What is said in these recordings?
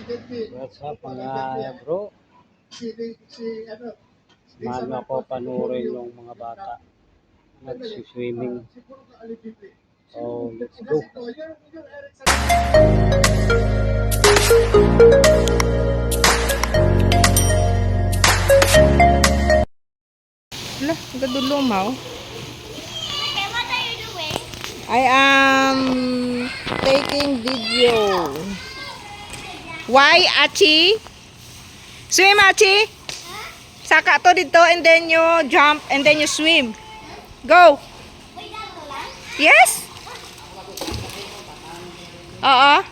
What's up mga bro? Samahan mo ako panuorin yung mga bata nagsiswimming. So, let's go. Wala, gadulumaw. Okay, what are you doing? I am taking video. Why, Achi? Swim, Achi. Saka to dito and then you jump and then you swim. Go. Wait, that's the land? Yes? Oo.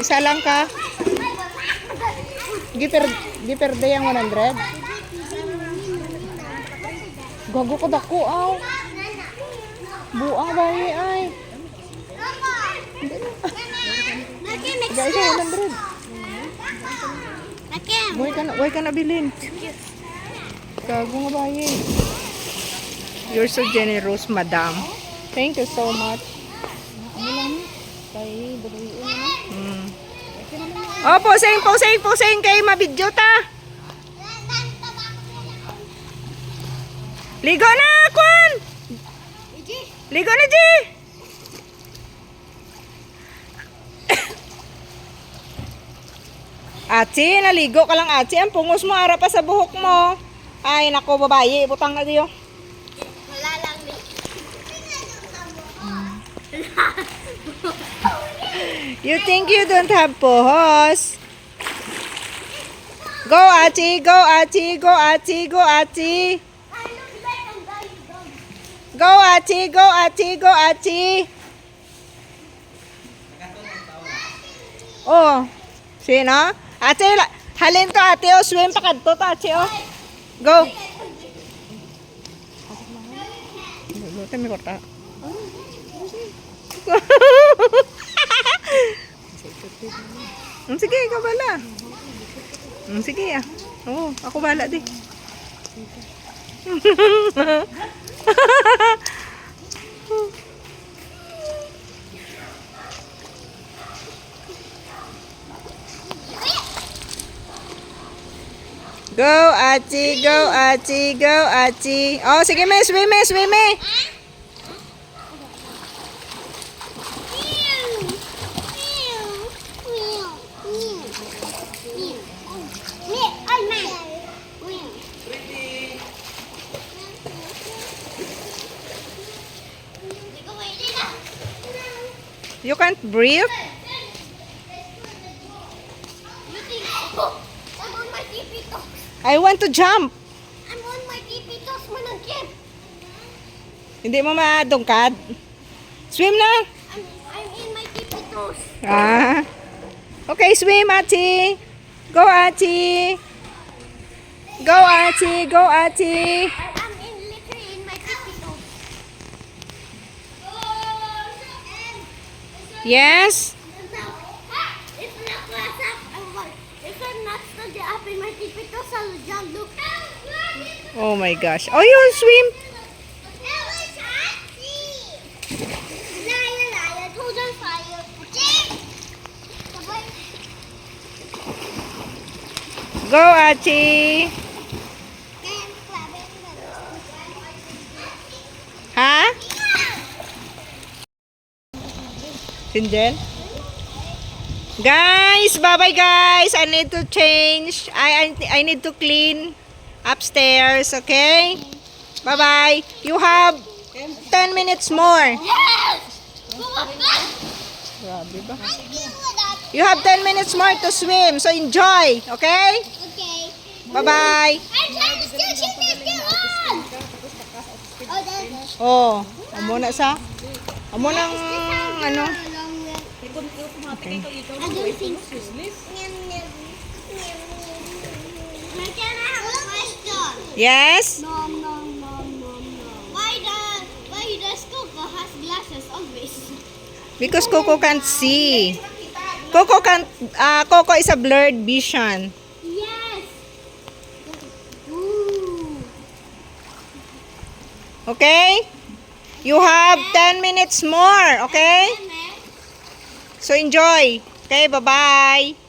Isa lang ka. Giperde yung 100. Gago ko dako aw. Buang bayi ay. Guys, 100. Why ka na bilhin? Gago nga bayi. You're so generous, madam. Thank you so much. Oh, posing kay mabidyo ta. Ligo na, Kwan! Ligo na, Ji! Achi, naligo ka lang, Achi. Ang pungos mo, ara pa sa buhok mo. Ay, nako, babayi. Butang ka diyo. Wala lang din. You think you don't have pohos? Go, Achi! Go, Achi! Go, Achi! Go, Achi! Go, Achi! Go, Achi! Go, Achi! Oh, sino? Ate, halin to, ate. O, swim pa kadto to, ate. O. Go. Luto, may korta. Sige, ikaw bala. Sige, ah. Oo, ako bala di. Go, Achi, go, Achi, go, Achi. Oh, sige, me, swim, me, swim, me. You can't breathe? I'm on my tippy toes. I want to jump. I'm on my tippy toes, managkip. Hindi mo madungkad. Swim na. I'm in my tippy toes. Ah. Okay, swim, Achi. Go, Achi. Go, Achi. Go, Achi. I'm literally in my tippy toes. Yes. If I'm not stuck up in my tippy toes, I'll jump. Look. Oh my gosh. Oh, you'll swim. Go, Achi. Ha? Sinjen? Guys, bye-bye guys. I need to change. I need to clean upstairs, okay? Bye-bye. You have 10 minutes more. Yes! Grabe ba? You have 10 minutes more to swim, so enjoy, okay? Okay. Bye-bye. I'm trying to still shoot this still on! Oh, that's Oh, amo na sa? Amo nang ano? Okay. I don't think so. Can I have a question? Yes? No. Why does Coco has glasses always? Because Coco can't see. Coco is a blurred vision. Yes. Ooh. Okay? You have 10 minutes more, okay? So enjoy. Okay, bye-bye.